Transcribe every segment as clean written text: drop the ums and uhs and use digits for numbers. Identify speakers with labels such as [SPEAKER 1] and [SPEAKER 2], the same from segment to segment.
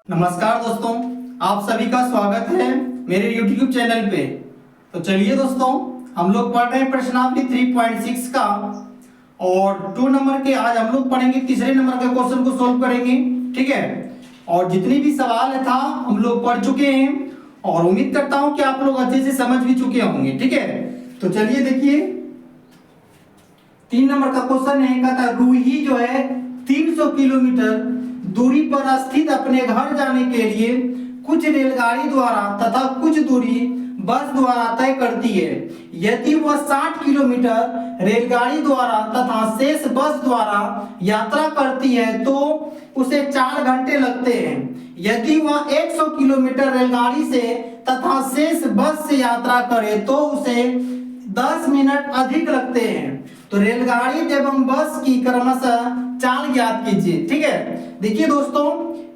[SPEAKER 1] नमस्कार दोस्तों, आप सभी का स्वागत है मेरे YouTube चैनल पे। तो चलिए दोस्तों, हम लोग पढ़ रहे हैं प्रश्नावली 3.6 का और 2 नंबर के आज हम लोग पढ़ेंगे। तीसरे नंबर के क्वेश्चन को सोल्व करेंगे, ठीक है। और जितनी भी सवाल था हम लोग पढ़ चुके हैं और उम्मीद करता हूं कि आप लोग अच्छे से समझ भी चुके होंगे, ठीक है। तो चलिए देखिए, 3 नंबर का क्वेश्चन है, कहता रूही जो है 300 किलोमीटर दूरी पर स्थित अपने घर जाने के लिए कुछ रेलगाड़ी द्वारा तथा कुछ दूरी बस द्वारा तय करती है। यदि वह 60 किलोमीटर रेलगाड़ी द्वारा तथा शेष बस द्वारा यात्रा करती है तो उसे 4 घंटे लगते हैं। यदि वह 100 किलोमीटर रेलगाड़ी से तथा शेष बस से यात्रा करे तो उसे 10 मिनट अधिक लगते हैं। तो रेलगाड़ी एवं बस की क्रमशः चाल ज्ञात कीजिए, ठीक है। देखिए दोस्तों,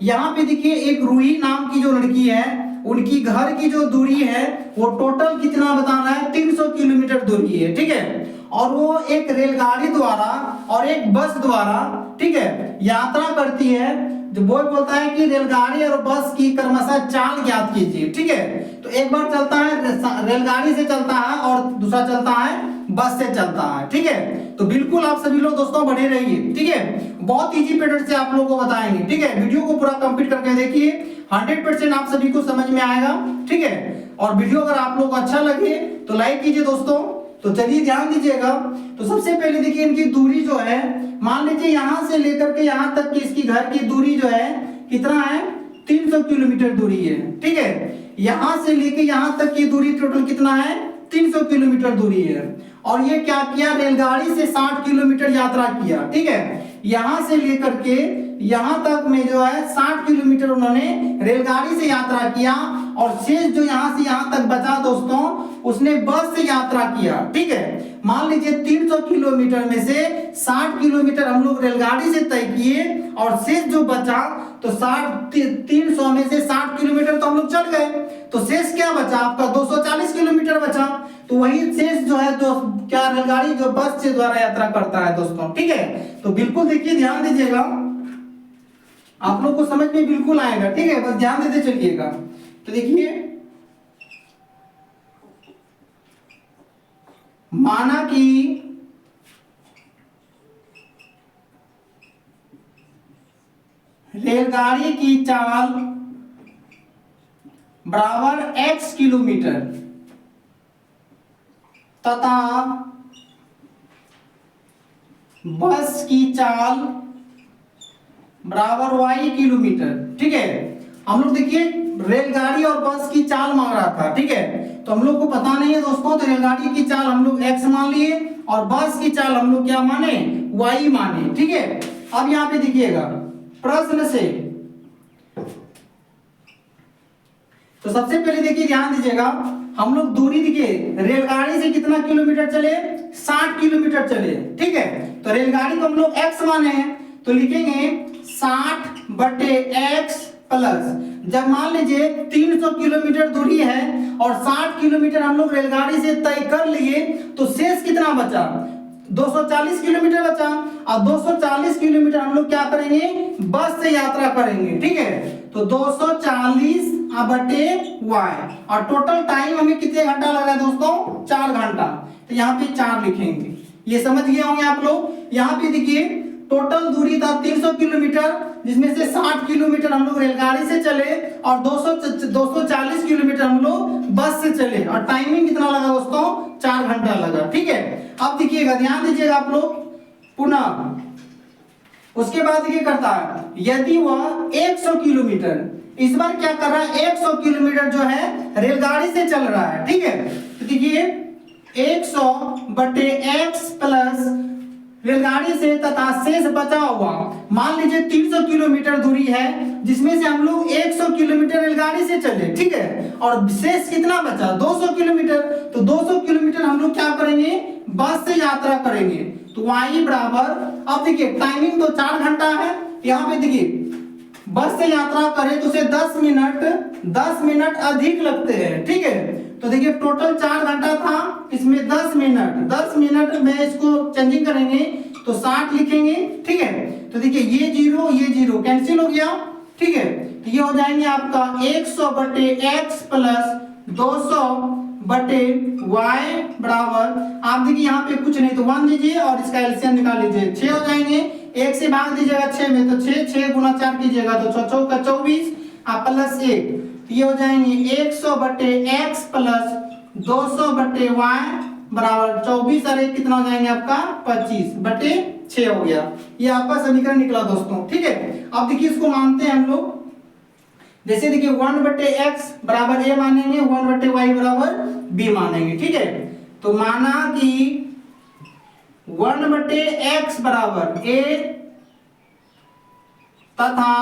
[SPEAKER 1] यहाँ पे देखिए एक रूही नाम की जो लड़की है, उनकी घर की जो दूरी है वो टोटल कितना बताना है, 300 किलोमीटर दूरी है, ठीक है। और वो एक रेलगाड़ी द्वारा और एक बस द्वारा, ठीक है, यात्रा करती है। जो वो बोलता है कि रेलगाड़ी और बस की क्रमशः चाल ज्ञात कीजिए, ठीक है। तो एक बार चलता है रेलगाड़ी से चलता है और दूसरा चलता है बस से चलता है, ठीक है। तो बिल्कुल आप सभी लोग दोस्तों बने रहिए, ठीक है। बहुत इजी पैटर्न से आप लोगों को बताएंगे, ठीक है। वीडियो को पूरा कंप्लीट करके देखिए, 100% आप सभी को समझ में आएगा, ठीक है। और वीडियो अगर आप लोग अच्छा लगे तो लाइक कीजिए दोस्तों। तो चलिए ध्यान दीजिएगा। तो सबसे पहले देखिए इनकी दूरी जो है, मान लीजिए यहां से लेकर के यहां तक की इसकी घर की दूरी जो है कितना है, 300 किलोमीटर दूरी है, ठीक है। यहां से लेके यहां तक की दूरी टोटल कितना है, 300 किलोमीटर दूरी है। और ये क्या किया, रेलगाड़ी से 60 किलोमीटर यात्रा किया, ठीक है। यहां से लेकर के यहां तक में जो है 60 किलोमीटर उन्होंने रेलगाड़ी से यात्रा किया और शेष जो यहां से यहां तक बचा दोस्तों, उसने बस से यात्रा किया, ठीक है। मान लीजिए 300 किलोमीटर में से 60 किलोमीटर हम लोग रेलगाड़ी से तय किए और शेष जो बचा तो 300 में से 60 किलोमीटर तो हम लोग चल गए, तो शेष क्या बचा आपका, 240 किलोमीटर बचा। तो वही शेष जो है जो क्या रेलगाड़ी जो बस से द्वारा यात्रा करता है दोस्तों, ठीक है। तो बिल्कुल देखिए, ध्यान दीजिएगा, आप लोग को समझ में बिल्कुल आएगा, ठीक है। बस ध्यान देते चलिएगा। तो देखिए, माना कि रेलगाड़ी की चाल बराबर x किलोमीटर तथा बस की चाल बराबर y किलोमीटर, ठीक है। हम लोग देखिए रेलगाड़ी और बस की चाल मांग रहा था, ठीक है। तो हम लोग को पता नहीं है दोस्तों, तो रेलगाड़ी की चाल हम लोग x मान लिए और बस की चाल हम लोग क्या माने, y माने, ठीक है। अब यहाँ पे देखिएगा प्रश्न से, तो सबसे पहले देखिए ध्यान दीजिएगा, हम लोग दूरी देखिए रेलगाड़ी से कितना किलोमीटर चले, 60 किलोमीटर चले, ठीक है। तो रेलगाड़ी को हम लोग x माने हैं तो लिखेंगे 60 बटे x प्लस, जब मान लीजिए 300 किलोमीटर दूरी है और 60 किलोमीटर हम लोग रेलगाड़ी से तय कर लिए तो शेष कितना बचा, 240 किलोमीटर बचा। और 240 किलोमीटर हम लोग क्या करेंगे, बस से यात्रा करेंगे, ठीक है। तो 240 बटे y और टोटल टाइम हमें कितने घंटा लग रहा है दोस्तों, 4 घंटा। तो यहाँ पे 4 लिखेंगे, ये समझ गए होंगे आप लोग। यहाँ पे देखिए टोटल दूरी था 300 किलोमीटर, जिसमें से 60 किलोमीटर हम लोग रेलगाड़ी से चले और 240 किलोमीटर हम लोग बस से चले और टाइमिंग कितना लगा दोस्तों, 4 घंटा लगा, ठीक है। अब देखिएगा, ध्यान दीजिएगा आप लोग पुनः। उसके बाद ये करता है, यदि वह 100 किलोमीटर, इस बार क्या कर रहा है, 100 किलोमीटर जो है रेलगाड़ी से चल रहा है, ठीक है। तो देखिए 100 बटे x प्लस रेलगाड़ी से तथा शेष बचा हुआ, मान लीजिए 300 किलोमीटर दूरी है जिसमें से हम लोग 100 किलोमीटर रेलगाड़ी से चले, ठीक है। और शेष कितना बचा, 200 किलोमीटर। तो 200 किलोमीटर हम लोग क्या करेंगे, बस से यात्रा करेंगे। तो y बराबर, अब देखिए टाइमिंग तो 4 घंटा है, यहाँ पे देखिए बस से यात्रा करें तो उसे 10 मिनट अधिक लगते हैं, ठीक है। तो देखिए टोटल 4 घंटा था, इसमें 10 मिनट में इसको चेंजिंग करेंगे तो 60 लिखेंगे, ठीक है। तो देखिए ये जीरो कैंसिल हो गया, ठीक है। तो ये हो जाएंगे आपका 100 बटे एक्स प्लस 200 बटे वाई बराबर, आप देखिए यहाँ पे कुछ नहीं तो 1 दीजिए और इसका एलसीएम निकाल लीजिए, 6 हो जाएंगे, 1 से भाग दीजिएगा 6 में तो 6 गुना 4 कीजिएगा तो 6 चौका 24 प्लस 1, ये हो जाएंगे 100 बटे एक्स प्लस 200 बटे वाई बराबर 24 और 1 कितना हो जाएंगे आपका 25 बटे 6 हो गया। ये आपका समीकरण निकला दोस्तों, ठीक है। अब देखिए इसको मानते हैं हम लोग, जैसे देखिए 1 बटे एक्स बराबर ए मानेंगे, 1 बटे वाई बराबर बी मानेंगे, ठीक है। तो माना कि 1 बटे एक्स बराबर ए तथा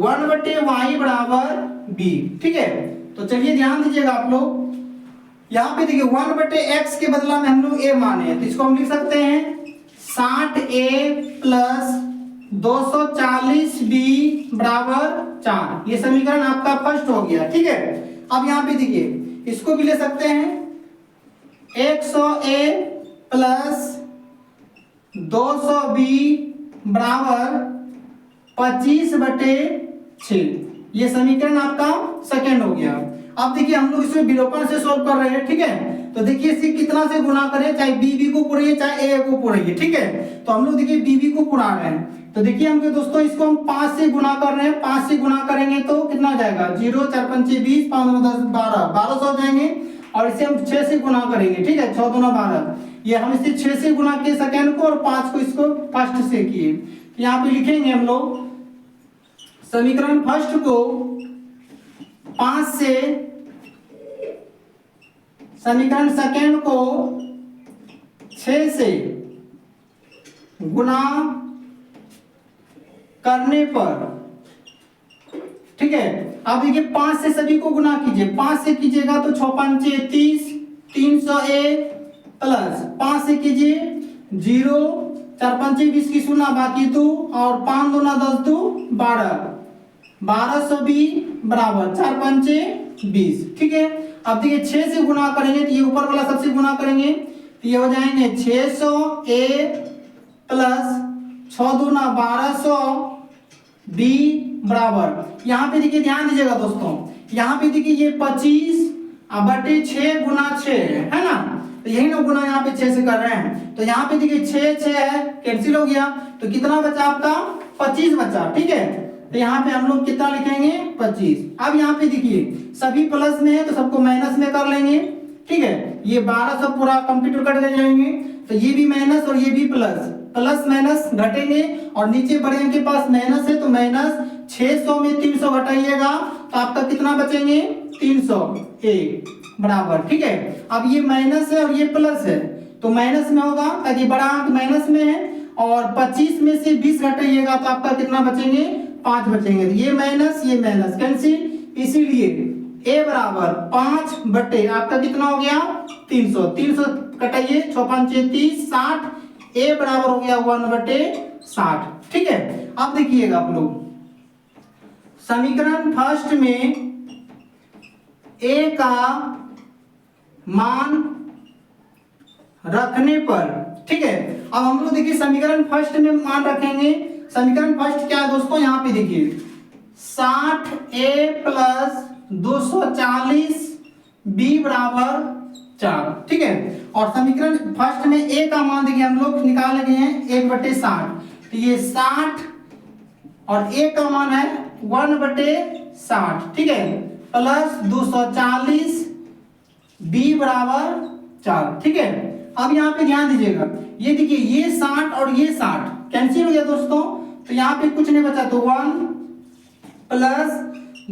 [SPEAKER 1] 1 बटे वाई बराबर बी, ठीक है। तो चलिए ध्यान दीजिएगा आप लोग, यहाँ पे देखिए 1 बटे एक्स के बदला में हम लोग ए माने, तो इसको हम लिख सकते हैं 60a प्लस 240 बी बराबर 4, ये समीकरण आपका फर्स्ट हो गया, ठीक है। अब यहाँ पे देखिए इसको भी ले सकते हैं 100a प्लस 200b बराबर 25 बटे 6, ये समीकरण आपका सेकेंड हो गया। अब देखिए हम लोग इसमें विलोपन से सॉल्व कर रहे हैं, ठीक है। तो देखिए इसे कितना से गुना करें, चाहे बी को पुराइए चाहे ए को पुराइए, ठीक है। तो हम लोग देखिए बी को पुरा रहे हैं, तो देखिए हम दोस्तों इसको हम 5 से गुना कर रहे हैं, 5 से गुना करेंगे तो कितना हो जाएगा 0 4 5 20 5 9 10 12 1200 हो जाएंगे, और इसे हम 6 से गुना करेंगे, ठीक है, 6 दूना 12, ये हम इसे 6 से गुना किए सेकेंड को और 5 को इसको फर्स्ट से किए। यहाँ पे लिखेंगे हम लोग समीकरण फर्स्ट को 5 से, समीकरण सेकेंड को 6 से गुना करने पर, ठीक है। अब देखिए 5 से सभी को गुना कीजिए, 5 से कीजिएगा तो 6 5 30 300a प्लस 5 से कीजिए 0 4 5 20 की सुना बाकी 2 और 5 दूना 10 2 12 1200b बराबर 4 5 20, ठीक है। अब देखिए 6 से गुना करेंगे तो ये ऊपर वाला सबसे गुना करेंगे तो ये हो जाएंगे 600a प्लस 6 दूना 1200 b बराबर, यहाँ पे देखिए ध्यान दीजिएगा दोस्तों, यहाँ पे देखिए ये 25 बटे 6 गुना 6 है ना, तो यही ना गुना यहाँ पे 6 से कर रहे हैं, तो यहाँ पे देखिए 6 है कैंसिल हो गया, तो कितना बचा आपका 25 बचा, ठीक है। तो यहाँ पे हम लोग कितना लिखेंगे 25। अब यहाँ पे देखिए सभी प्लस में है तो सबको माइनस में कर लेंगे, ठीक है। ये 12 सब पूरा कंप्यूटर कट जाएंगे, तो ये भी माइनस और ये भी प्लस, प्लस माइनस घटेंगे और नीचे बड़े अंक के पास माइनस है तो माइनस 600 में 300 घटाइएगा तो आपका कितना बचेंगे 300 a बराबर, ठीक है। अब ये माइनस है और ये प्लस है तो माइनस में होगा ताकि बड़ा अंक माइनस में है, और 25 में से 20 घटाइएगा तो आपका कितना बचेंगे 5 बचेंगे, तो ये माइनस कैंसिल, इसीलिए a बराबर 5 बटे आपका कितना हो गया 300, 300 कटाइए 6 5 30 60, a बराबर हो गया 1 बटे 60, ठीक है। अब देखिएगा आप लोग समीकरण फर्स्ट में a का मान रखने पर, ठीक है। अब हम लोग देखिए समीकरण फर्स्ट में मान रखेंगे, समीकरण फर्स्ट क्या है दोस्तों, यहाँ पे देखिए 60a प्लस 240 b बराबर 4, ठीक है। और समीकरण फर्स्ट में a का मान देखिए हम लोग निकाल लगे हैं 1 बटे 60, तो ये 60 और a का मान है 1 बटे 60, ठीक है, प्लस 240 b बराबर 4, ठीक है। अब यहाँ पे ध्यान दीजिएगा, ये देखिए ये 60 और ये 60 कैंसिल हो गया दोस्तों, तो यहाँ पे कुछ नहीं बचा, तो 1 प्लस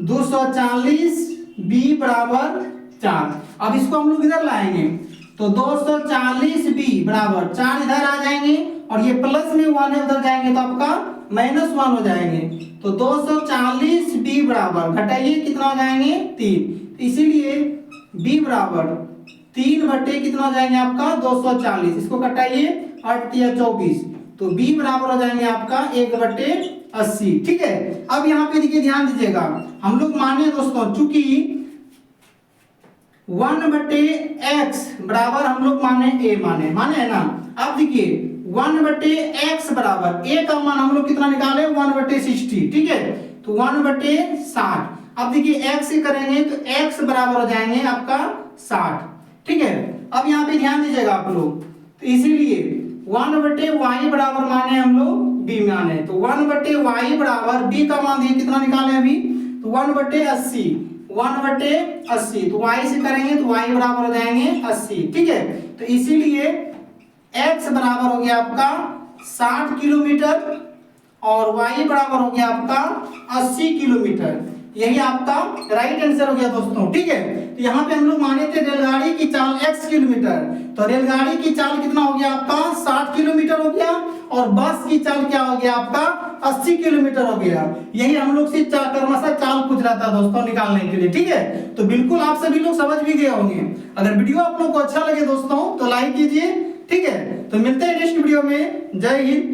[SPEAKER 1] 240 b बराबर 4। अब इसको हम लोग इधर लाएंगे तो 240 b बराबर 4 इधर आ जाएंगे और ये प्लस में 1 है उधर जाएंगे तो आपका -1 हो जाएंगे, तो 240 b बराबर घटाइए कितना हो जाएंगे 3, इसीलिए b बराबर 3 बटे कितना हो जाएंगे आपका 240, इसको घटाइए 8 या 24, तो b बराबर हो जाएंगे आपका 1 बटे 80, ठीक है। अब यहाँ पे देखिए ध्यान दीजिएगा, हम लोग माने दोस्तों चूंकि 1 बटे x बराबर हम लोग माने a माने है ना। अब देखिए 1 बटे x बराबर a का मान हम लोग कितना निकाले 1 बटे 60, ठीक है। तो 1/60। अब देखिए x से करेंगे तो x बराबर हो जाएंगे आपका 60। ठीक है, अब यहाँ पे ध्यान दीजिएगा आप लोग, तो इसीलिए 1/y बराबर माने हम लोग b माने, तो 1/y बराबर b का मान देखिए कितना निकाले अभी, तो 1/80, 1/80, तो y से करेंगे तो y बराबर हो जाएंगे 80। ठीक है, तो इसीलिए x बराबर हो गया आपका 60 किलोमीटर और y बराबर हो गया आपका 80 किलोमीटर। यही आपका राइट आंसर हो गया दोस्तों। ठीक है, तो यहाँ पे हम लोग माने थे रेलगाड़ी की चाल x किलोमीटर, तो रेलगाड़ी की चाल कितना हो गया आपका 60 किलोमीटर हो गया, और बस की चाल क्या हो गया आपका 80 किलोमीटर हो गया। यही हम लोग से क्रमशः चाल पूछ रहा था दोस्तों निकालने के लिए। ठीक है, तो बिल्कुल आप सभी लोग समझ भी गए होंगे। अगर वीडियो आप लोग को अच्छा लगे दोस्तों तो लाइक कीजिए। ठीक है, तो मिलते हैं नेक्स्ट वीडियो में। जय हिंद।